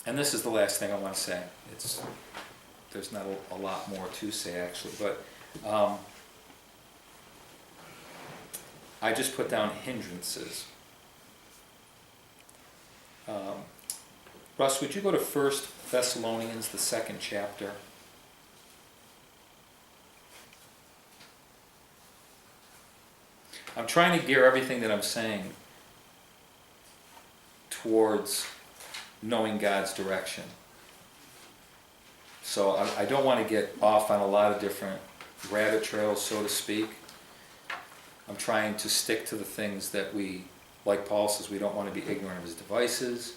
And this is the last thing I want to say. There's not a lot more to say actually, but I just put down hindrances. Russ, would you go to 1 Thessalonians, the 2nd chapter? I'm trying to gear everything that I'm saying towards knowing God's direction. So I don't want to get off on a lot of different rabbit trails, so to speak. I'm trying to stick to the things that we, like Paul says, we don't want to be ignorant of his devices.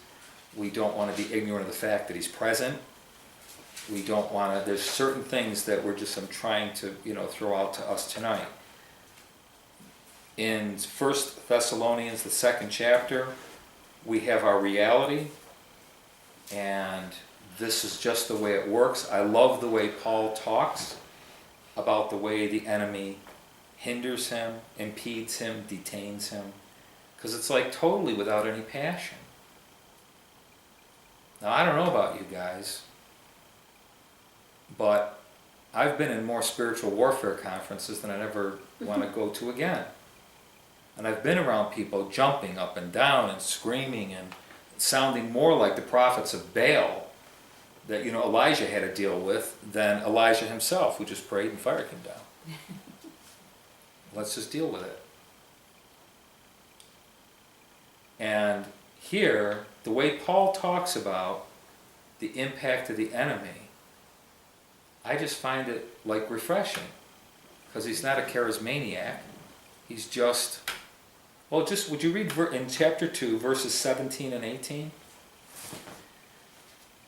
We don't want to be ignorant of the fact that he's present. We don't want to, there's certain things that I'm trying to, throw out to us tonight. In 1 Thessalonians, the 2nd chapter, we have our reality, and this is just the way it works. I love the way Paul talks about the way the enemy hinders him, impedes him, detains him, because it's like totally without any passion. Now, I don't know about you guys, but I've been in more spiritual warfare conferences than I ever want to go to again. And I've been around people jumping up and down and screaming and sounding more like the prophets of Baal that Elijah had to deal with than Elijah himself, who just prayed and fire came down. Let's just deal with it. And here, the way Paul talks about the impact of the enemy, I just find it like refreshing, because he's not a charismaniac. He's just, would you read in chapter 2, verses 17 and 18?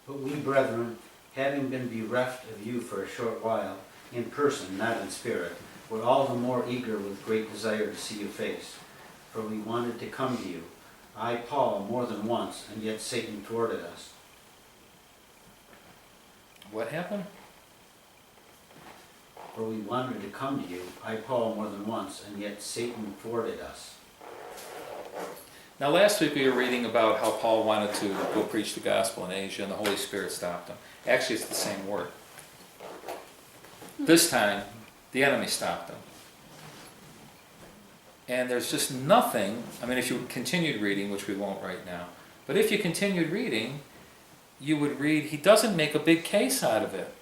But we, brethren, having been bereft of you for a short while, in person, not in spirit, were all the more eager with great desire to see your face. For we wanted to come to you, I, Paul, more than once, and yet Satan thwarted us. What happened? For we wanted to come to you, I, Paul, more than once, and yet Satan thwarted us. Now, last week we were reading about how Paul wanted to go preach the gospel in Asia, and the Holy Spirit stopped him. Actually, it's the same word. This time, the enemy stopped him. And there's just nothing, if you continued reading, which we won't right now, but if you continued reading, you would read, he doesn't make a big case out of it.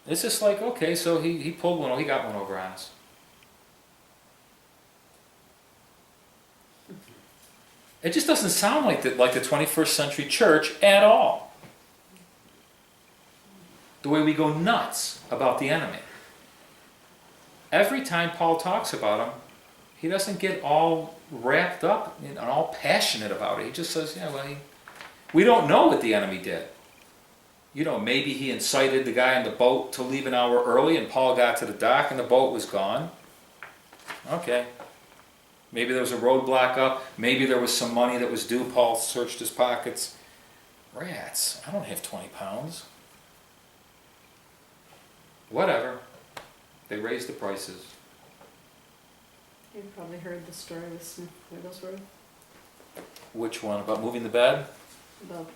It's just like, okay, so he pulled one, he got one over on us. It just doesn't sound like the 21st century church at all. The way we go nuts about the enemy. Every time Paul talks about him, he doesn't get all wrapped up and all passionate about it. He just says, we don't know what the enemy did. Maybe he incited the guy on the boat to leave an hour early and Paul got to the dock and the boat was gone. Okay. Maybe there was a roadblock up. Maybe there was some money that was due. Paul searched his pockets. Rats, I don't have 20 pounds. Whatever. They raised the prices. You've probably heard the story with Smith Wigglesworth Which one? About moving the bed? about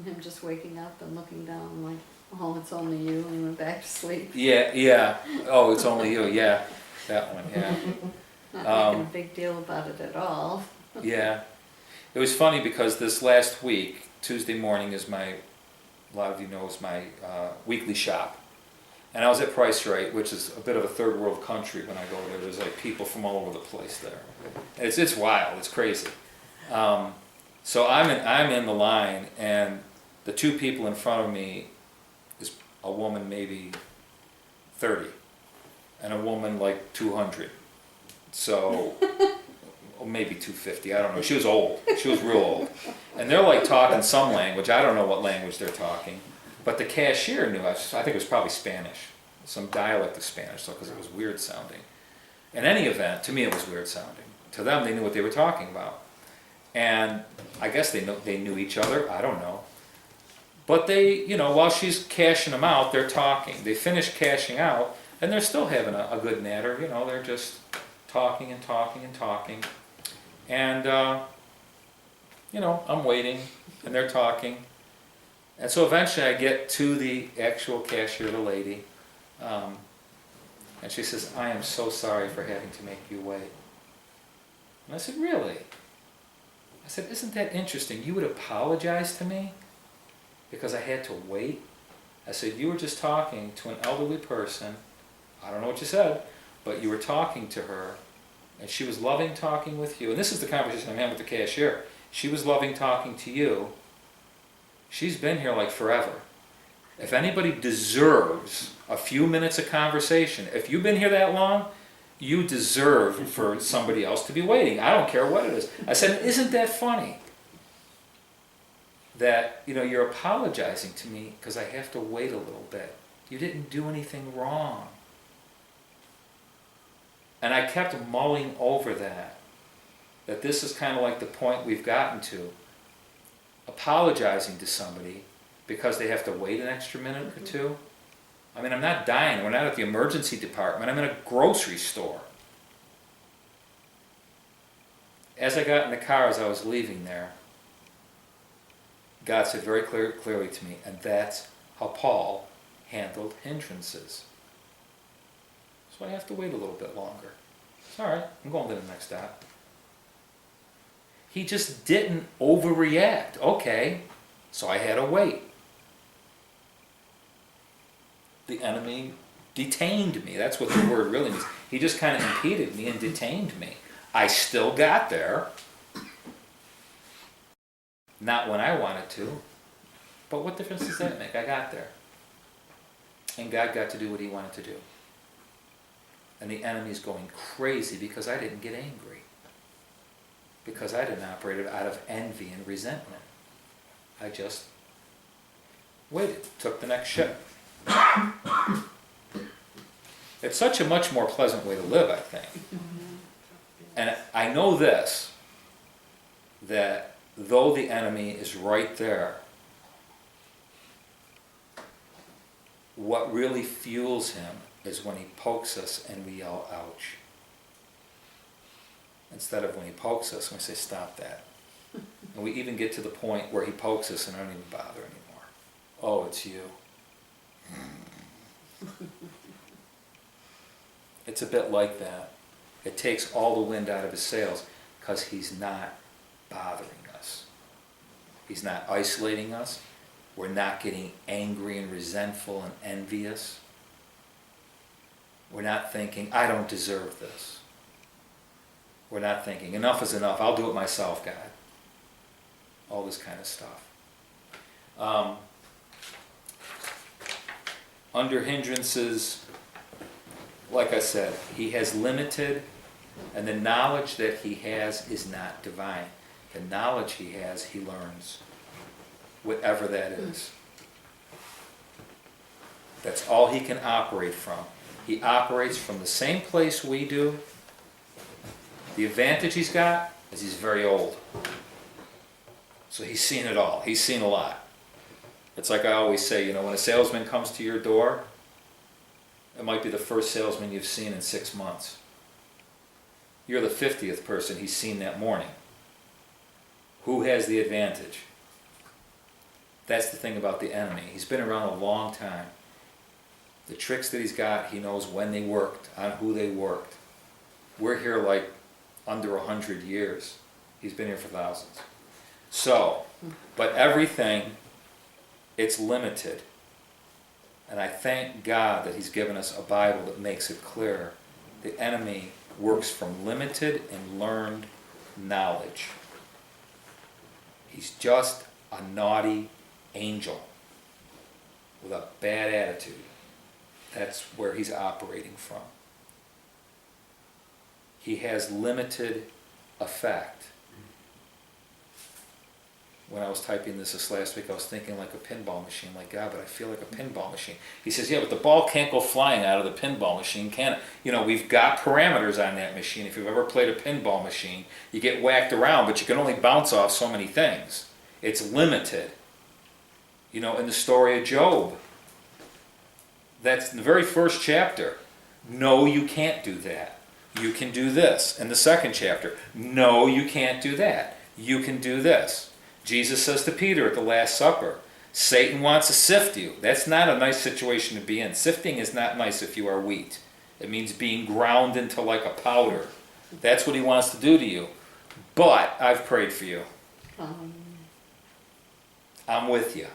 him just waking up and looking down like, oh, it's only you, and he went back to sleep. Yeah. Oh, it's only you. Yeah, that one, yeah. Not making a big deal about it at all. Yeah. It was funny because this last week, Tuesday morning is a lot of you know, is my weekly shop. And I was at Price Right, which is a bit of a third world country when I go there. There's like people from all over the place there. And it's wild, it's crazy. So I'm in the line, and the two people in front of me is a woman maybe 30, and a woman like 200. So, or maybe 250, I don't know. She was old. She was real old. And they're like talking some language. I don't know what language they're talking. But the cashier knew. I think it was probably Spanish. Some dialect of Spanish, because it was weird sounding. In any event, to me it was weird sounding. To them, they knew what they were talking about. And I guess they knew each other. I don't know. But they, while she's cashing them out, they're talking. They finish cashing out, and they're still having a good natter. They're just talking and talking and talking. And, I'm waiting, and they're talking. And so eventually I get to the actual cashier, the lady, and she says, "I am so sorry for having to make you wait." And I said, "Really?" I said, "Isn't that interesting? You would apologize to me because I had to wait?" I said, "You were just talking to an elderly person. I don't know what you said, but you were talking to her, and she was loving talking with you." And this is the conversation I'm having with the cashier. She was loving talking to you. She's been here like forever. If anybody deserves a few minutes of conversation, if you've been here that long, you deserve for somebody else to be waiting. I don't care what it is. I said, "Isn't that funny? That, you're apologizing to me because I have to wait a little bit. You didn't do anything wrong." And I kept mulling over that this is kind of like the point we've gotten to. Apologizing to somebody because they have to wait an extra minute or two. I mean, I'm not dying. We're not at the emergency department. I'm in a grocery store. As I got in the car, as I was leaving there, God said very clearly to me, and that's how Paul handled hindrances. So I have to wait a little bit longer. It's all right. I'm going to the next stop. He just didn't overreact. Okay, so I had to wait. The enemy detained me. That's what the word really means. He just kind of impeded me and detained me. I still got there. Not when I wanted to. But what difference does that make? I got there. And God got to do what he wanted to do. And the enemy's going crazy because I didn't get angry. Because I didn't operate out of envy and resentment. I just waited, took the next ship. It's such a much more pleasant way to live, I think. And I know this, that though the enemy is right there, what really fuels him is when he pokes us and we yell, "Ouch." Instead of when he pokes us and we say, "Stop that." And we even get to the point where he pokes us and I don't even bother anymore. "Oh, it's you." It's a bit like that. It takes all the wind out of his sails because he's not bothering us. He's not isolating us. We're not getting angry and resentful and envious. We're not thinking, "I don't deserve this." We're not thinking, "Enough is enough. I'll do it myself, God." All this kind of stuff. Under hindrances, like I said, he has limited, and the knowledge that he has is not divine. The knowledge he has, he learns. Whatever that is. That's all he can operate from. He operates from the same place we do. The advantage he's got is he's very old. So he's seen it all. He's seen a lot. It's like I always say, when a salesman comes to your door, it might be the first salesman you've seen in 6 months. You're the 50th person he's seen that morning. Who has the advantage? That's the thing about the enemy. He's been around a long time. The tricks that he's got, he knows when they worked, on who they worked. We're here like under 100 years. He's been here for thousands. So, but everything, it's limited. And I thank God that he's given us a Bible that makes it clear. The enemy works from limited and learned knowledge. He's just a naughty angel with a bad attitude. That's where he's operating from. He has limited effect. When I was typing this last week, I was thinking like a pinball machine, like, God, but I feel like a pinball machine. He says, yeah, but the ball can't go flying out of the pinball machine, can it? We've got parameters on that machine. If you've ever played a pinball machine, you get whacked around, but you can only bounce off so many things. It's limited. In the story of Job, that's in the very first chapter. No, you can't do that. You can do this. In the second chapter, no, you can't do that. You can do this. Jesus says to Peter at the Last Supper, Satan wants to sift you. That's not a nice situation to be in. Sifting is not nice if you are wheat. It means being ground into like a powder. That's what he wants to do to you. But I've prayed for you. I'm with you.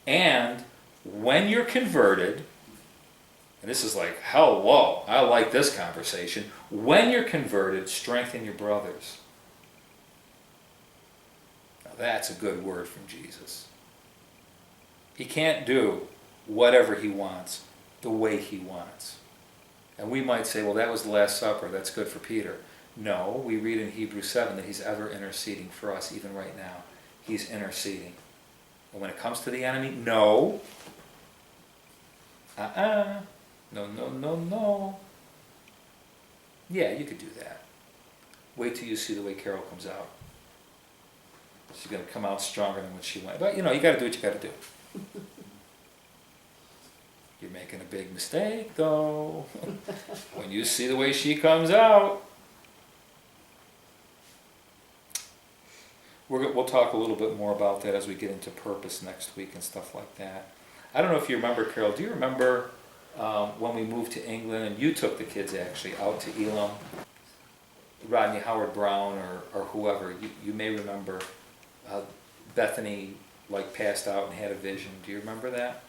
And when you're converted, and this is like, hello, I like this conversation. When you're converted, strengthen your brothers. Now that's a good word from Jesus. He can't do whatever he wants the way he wants. And we might say, well, that was the Last Supper. That's good for Peter. No, we read in Hebrews 7 that he's ever interceding for us, even right now. He's interceding. And when it comes to the enemy, no. No, no, no, no. Yeah, you could do that. Wait till you see the way Carol comes out. She's going to come out stronger than what she went. But, you got to do what you got to do. You're making a big mistake, though. When you see the way she comes out. We'll talk a little bit more about that as we get into purpose next week and stuff like that. I don't know if you remember, Carol. Do you remember when we moved to England and you took the kids actually out to Elam? Rodney Howard Brown or whoever. You may remember Bethany passed out and had a vision. Do you remember that?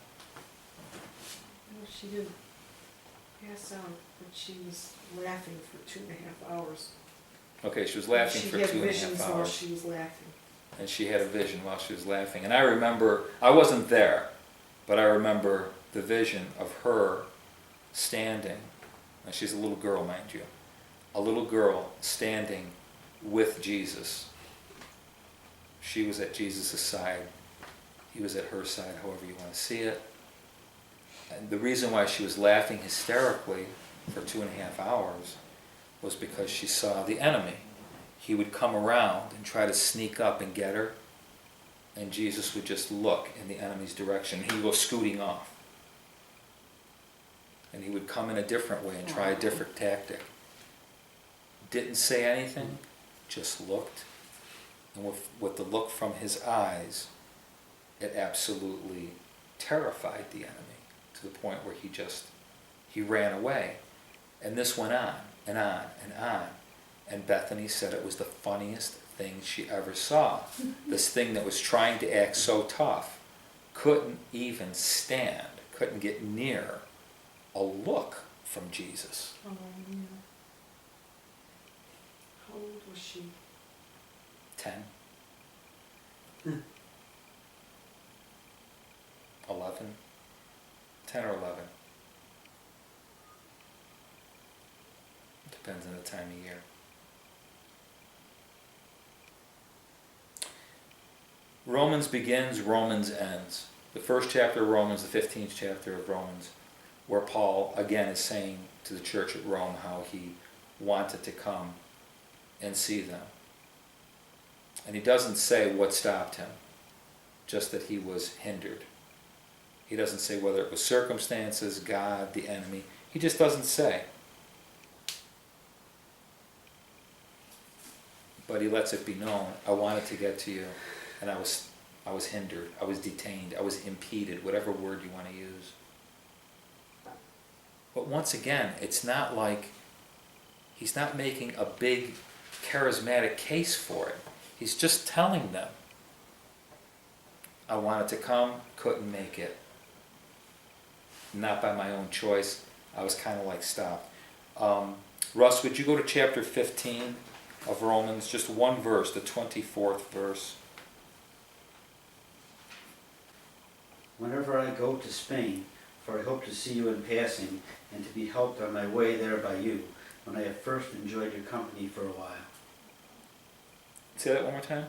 No, she didn't pass out, but she was laughing for 2.5 hours. Okay, she was laughing for 2.5 hours. She had visions while she was laughing. And she had a vision while she was laughing. And I remember, I wasn't there, but I remember the vision of her standing, and she's a little girl, mind you, a little girl standing with Jesus. She was at Jesus' side. He was at her side, however you want to see it. And the reason why she was laughing hysterically for 2.5 hours was because she saw the enemy. He would come around and try to sneak up and get her, and Jesus would just look in the enemy's direction. He would go scooting off. And he would come in a different way and try a different tactic. Didn't say anything, just looked. And with the look from his eyes, it absolutely terrified the enemy to the point where he ran away. And this went on and on and on. And Bethany said it was the funniest thing she ever saw. This thing that was trying to act so tough couldn't even stand, couldn't get near a look from Jesus. Oh, yeah. How old was she? 10. 11. 10 or 11. Depends on the time of year. Romans begins, Romans ends. The first chapter of Romans, the 15th chapter of Romans, where Paul again is saying to the church at Rome how he wanted to come and see them. And he doesn't say what stopped him, just that he was hindered. He doesn't say whether it was circumstances, God, the enemy. He just doesn't say. But he lets it be known, I wanted to get to you, and I was hindered, I was detained, I was impeded, whatever word you want to use. But once again, it's not like he's not making a big charismatic case for it. He's just telling them, I wanted to come, couldn't make it. Not by my own choice. I was kind of stopped. Russ, would you go to chapter 15 of Romans, just one verse, the 24th verse. Whenever I go to Spain, for I hope to see you in passing, and to be helped on my way there by you, when I have first enjoyed your company for a while. Say that one more time.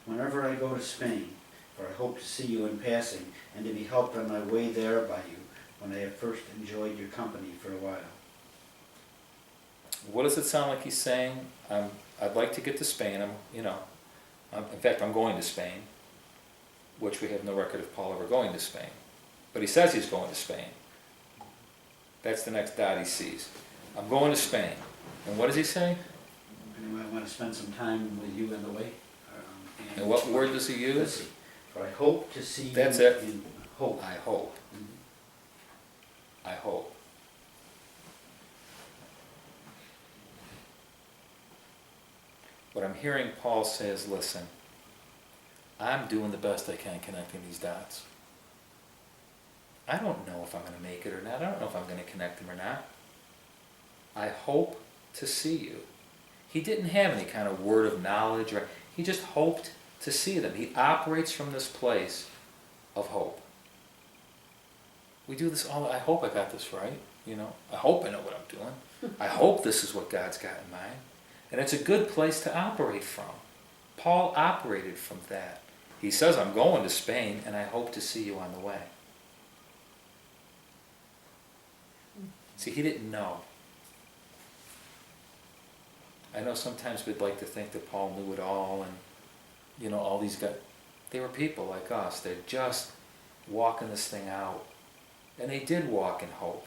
Whenever I go to Spain, for I hope to see you in passing, and to be helped on my way there by you, when I have first enjoyed your company for a while. What does it sound like he's saying? I'd like to get to Spain. In fact, I'm going to Spain, which we have no record of Paul ever going to Spain. But he says he's going to Spain. That's the next dot he sees. I'm going to Spain. And what does he say? Anyway, I want to spend some time with you on the way. And what word does he use? Let's see. For I hope to see you That's it. in hope. I hope. Mhm. I hope. What I'm hearing Paul say is, listen, I'm doing the best I can connecting these dots. I don't know if I'm going to make it or not. I don't know if I'm going to connect them or not. I hope to see you. He didn't have any kind of word of knowledge, or he just hoped to see them. He operates from this place of hope. We do this all. I hope I got this right. I hope I know what I'm doing. I hope this is what God's got in mind. And it's a good place to operate from. Paul operated from that. He says, I'm going to Spain and I hope to see you on the way. See, he didn't know. I know sometimes we'd like to think that Paul knew it all and, all these guys. They were people like us. They're just walking this thing out. And they did walk in hope.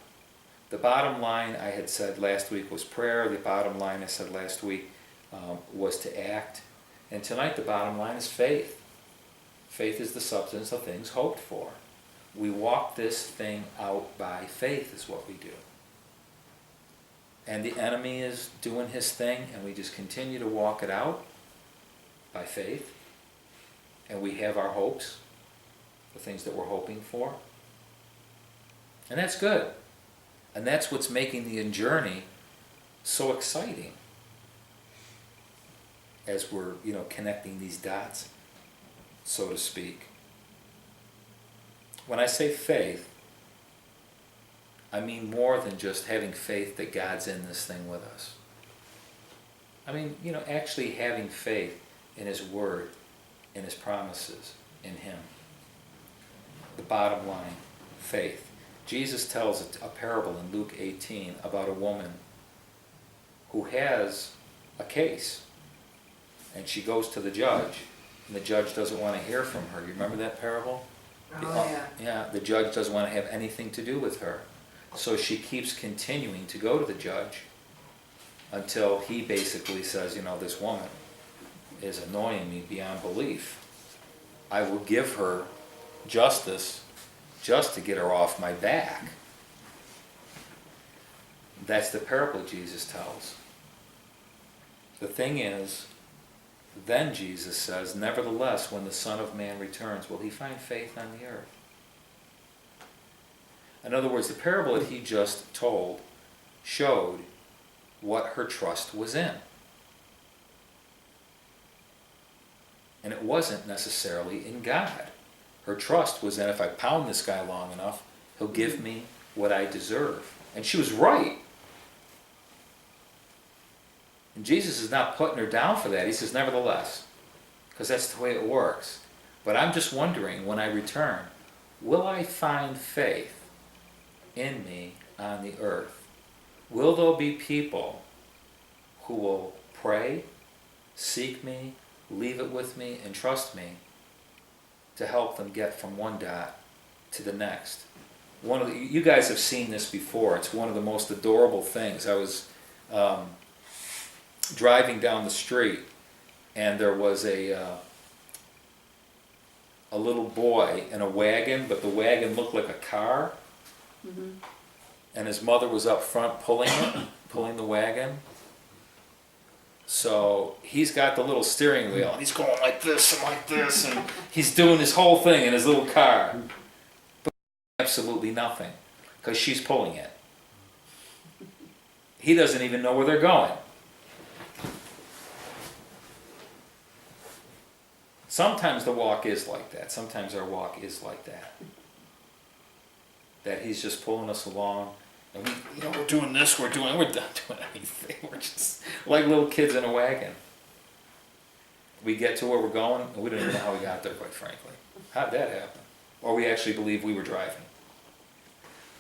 The bottom line I had said last week was prayer. The bottom line I said last week was to act. And tonight the bottom line is faith. Faith is the substance of things hoped for. We walk this thing out by faith is what we do. And the enemy is doing his thing, and we just continue to walk it out by faith. And we have our hopes, the things that we're hoping for. And that's good. And that's what's making the journey so exciting as we're, connecting these dots, so to speak. When I say faith, I mean more than just having faith that God's in this thing with us. I mean, actually having faith in His Word, in His promises, in Him. The bottom line, faith. Jesus tells a parable in Luke 18 about a woman who has a case. And she goes to the judge, and the judge doesn't want to hear from her. You remember that parable? Oh, yeah. Yeah, the judge doesn't want to have anything to do with her. So she keeps continuing to go to the judge until he basically says, this woman is annoying me beyond belief. I will give her justice just to get her off my back. That's the parable Jesus tells. The thing is, then Jesus says, nevertheless, when the Son of Man returns, will he find faith on the earth? In other words, the parable that he just told showed what her trust was in. And it wasn't necessarily in God. Her trust was in, if I pound this guy long enough, he'll give me what I deserve. And she was right. And Jesus is not putting her down for that. He says, nevertheless, because that's the way it works. But I'm just wondering, when I return, will I find faith in me on the earth? Will there be people who will pray, seek me, leave it with me, and trust me to help them get from one dot to the next? You guys have seen this before. It's one of the most adorable things. I was driving down the street, and there was a little boy in a wagon, but the wagon looked like a car. Mm-hmm. And his mother was up front pulling the wagon. So he's got the little steering wheel, and he's going like this, and he's doing this whole thing in his little car. But absolutely nothing, because she's pulling it. He doesn't even know where they're going. Sometimes the walk is like that. Sometimes our walk is like that. That he's just pulling us along, and we're doing this, we're not doing anything. We're just like little kids in a wagon. We get to where we're going, and we don't even know how we got there, quite frankly. How'd that happen? Or we actually believe we were driving.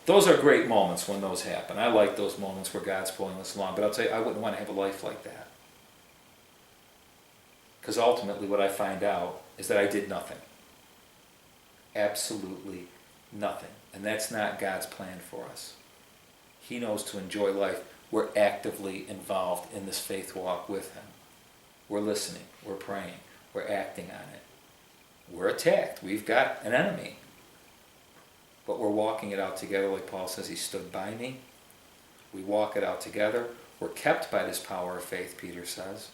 Those are great moments when those happen. I like those moments where God's pulling us along, but I'll tell you, I wouldn't want to have a life like that. Because ultimately what I find out is that I did nothing. Absolutely nothing. And that's not God's plan for us. He knows to enjoy life. We're actively involved in this faith walk with Him. We're listening. We're praying. We're acting on it. We're attacked. We've got an enemy. But we're walking it out together, like Paul says, he stood by me. We walk it out together. We're kept by this power of faith, Peter says,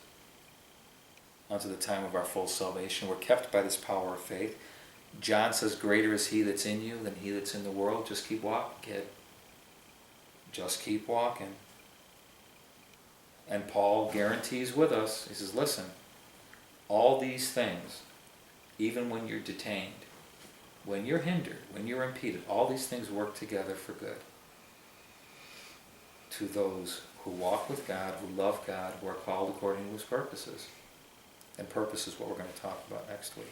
unto the time of our full salvation. We're kept by this power of faith. John says, greater is he that's in you than he that's in the world. Just keep walking, kid. Just keep walking. And Paul guarantees with us, he says, listen, all these things, even when you're detained, when you're hindered, when you're impeded, all these things work together for good. To those who walk with God, who love God, who are called according to his purposes. And purpose is what we're going to talk about next week.